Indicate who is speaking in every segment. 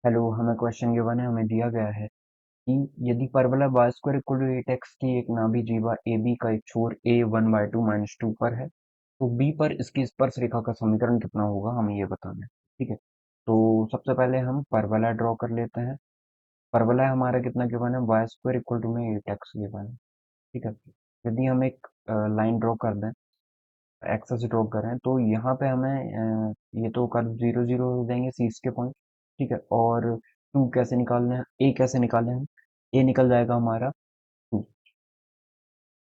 Speaker 1: Hello, हमें question given है, हमें दिया गया है कि यदि परवलय Y square equal to 8x की एक नाभि जीवा ए बी का एक छोर a 1/2 - 2 पर है, तो b पर इसकी स्पर्श रेखा का समीकरण कितना होगा, हमें ये बताना है। ठीक है, तो सबसे पहले हम परवलय ड्रॉ कर लेते हैं। परवलय हमारा कितना गिवन है, वाई स्क्वायर इक्वल टू में 8x गिवन है। ठीक है, यदि हम एक लाइन ड्रॉ कर दें, एक्सेस ड्रॉ करें, तो यहाँ पे हमें ये तो कर्व 0 0 हो जाएंगे शीर्ष के पॉइंट। ठीक है, और टू कैसे निकालना है, ए कैसे निकालें हम, ए निकल जाएगा हमारा टू।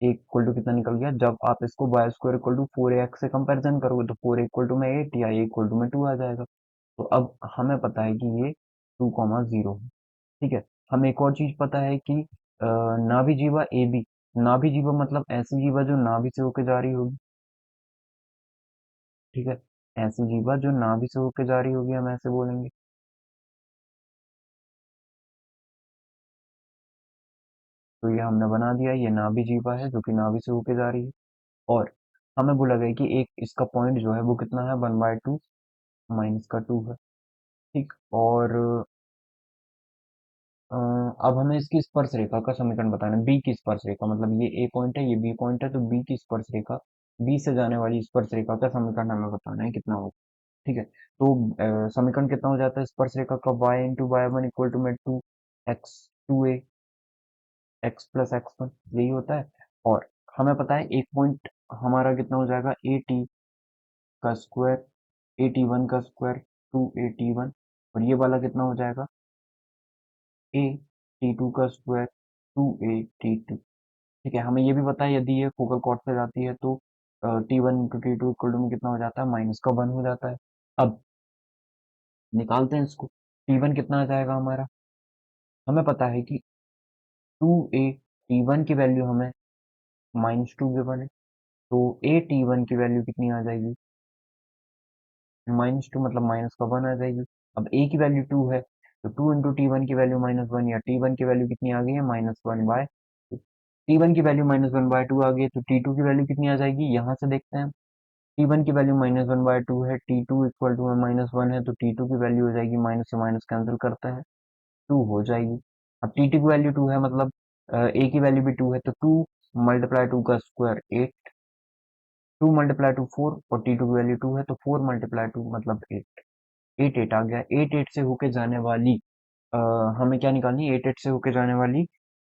Speaker 1: ए इक्वल टू कितना निकल गया, जब आप इसको Y square equal to 4x से कंपैरिजन करोगे तो 4 इक्वल टू में 8 या ए इक्वल टू में 2 आ जाएगा। तो अब हमें पता है कि ये 2,0 है। ठीक है, हमें एक और चीज पता है कि नाभि जीवा ए बी, नाभि जीवा मतलब ऐसी जीवा जो नाभि से होके जा रही होगी। ठीक है, ऐसी जीवा जो नाभि से होके जा रही होगी, हम ऐसे बोलेंगे। तो ये हमने बना दिया, ये नाभि जीवा है जो कि नाभि से होके जा रही है। और हमें बोला गया कि एक इसका पॉइंट जो है वो कितना है, 1/2 माइनस का 2 है। ठीक, और अब हमें इसकी स्पर्श रेखा का समीकरण बताना है, बी की स्पर्श रेखा, मतलब ये ए पॉइंट है, ये बी पॉइंट है, तो बी की स्पर्श रेखा, बी से जाने वाली स्पर्श रेखा का समीकरण हमें बताना है कितना होगा। ठीक है, तो समीकरण कितना हो जाता है स्पर्श रेखा का, y × y1 इक्वल टू में 2x 2a x+x1, यही होता है। और हमें पता है एक पॉइंट हमारा कितना हो जाएगा, ए टी का स्क्वायर, ए टी वन का स्क्वायर, 2a t1, और ये वाला कितना हो जाएगा, ए टी टू का स्क्वायर, 2a t2। ठीक है, हमें ये भी पता है यदि ये फोकल कॉर्ड से जाती है तो t1 × t2 इक्वल टू में कितना हो जाता है, -1 हो जाता है। अब निकालते हैं इसको, t1 कितना आ जाएगा हमारा, हमें पता है कि 2a t1 की वैल्यू हमें -2 गिवन है, तो ए टी वन की वैल्यू कितनी आ जाएगी, -2 मतलब -1 आ जाएगी। अब ए की वैल्यू 2 है, तो 2 × t1 की वैल्यू -1, या t1 की वैल्यू कितनी आ गई है, -1/2। t1 की वैल्यू -1/2 आ गई, तो t2 की वैल्यू कितनी आ जाएगी, यहाँ से देखते हैं। t1 की वैल्यू -1/2 है, t2 इक्वल टू में -1 है, तो t2 की वैल्यू हो जाएगी, माइनस से माइनस कैंसिल करते हैं, 2 हो जाएगी। अब t2 की वैल्यू 2 है, मतलब a की वैल्यू भी 2 है, तो 2 × 2 का स्क्वायर 8, 2 × 2 4, और t2 की वैल्यू 2 है, तो 4 × 2 मतलब 8, 8 आ गया। 8 से होके जाने वाली अ, हमें क्या निकालनी है, 8 से होके जाने वाली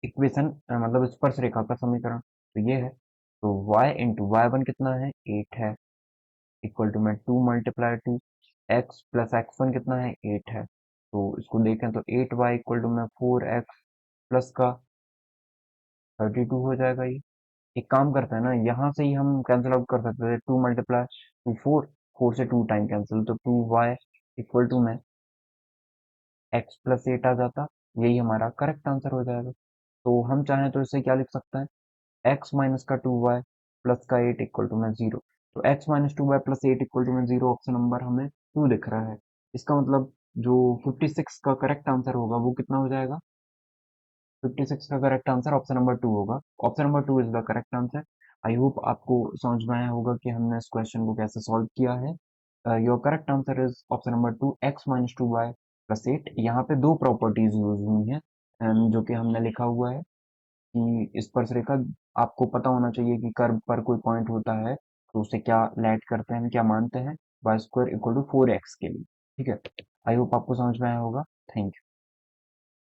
Speaker 1: इक्वेशन, मतलब स्पर्श रेखा का समीकरण, तो ये है। तो y × y1 कितना है, 8 है, इक्वल टू में 2 × 2 x+x1 कितना है, 8 है। तो इसको देखें तो 8y इक्वल टू में 4x प्लस का 32 हो जाएगा ये। एक काम करते हैं ना, यहाँ से ही हम कैंसिल आउट कर सकते थे, 2 × 2 4, 4 से 2 टाइम कैंसिल, तो 2y इक्वल टू में x+8 आ जाता। यही हमारा करेक्ट आंसर हो जाएगा। तो हम चाहें तो इसे क्या लिख सकते हैं, x माइनस का 2y प्लस का 8 इक्वल टू में 0। तो x minus 2y plus 8 equal to में 0, ऑप्शन नंबर हमें 2 दिख रहा है। इसका मतलब जो 56 का करेक्ट आंसर होगा वो कितना हो जाएगा, 56 का करेक्ट आंसर ऑप्शन नंबर 2 होगा। Option number 2 is the correct answer. I hope आपको समझ में आया होगा कि हमने इस क्वेश्चन को कैसे सॉल्व किया है। Your correct answer is option number 2, x - 2y+8। यहाँ पे दो प्रॉपर्टीज यूज हुई हैं, जो कि हमने लिखा हुआ है कि स्पर्श रेखा, आपको पता होना चाहिए कि कर्व पर कोई पॉइंट होता है तो उसे क्या लेट करते हैं, क्या मानते हैं, y² = 4x के लिए। ठीक है, आई होप आपको समझ में आया होगा। Thank you.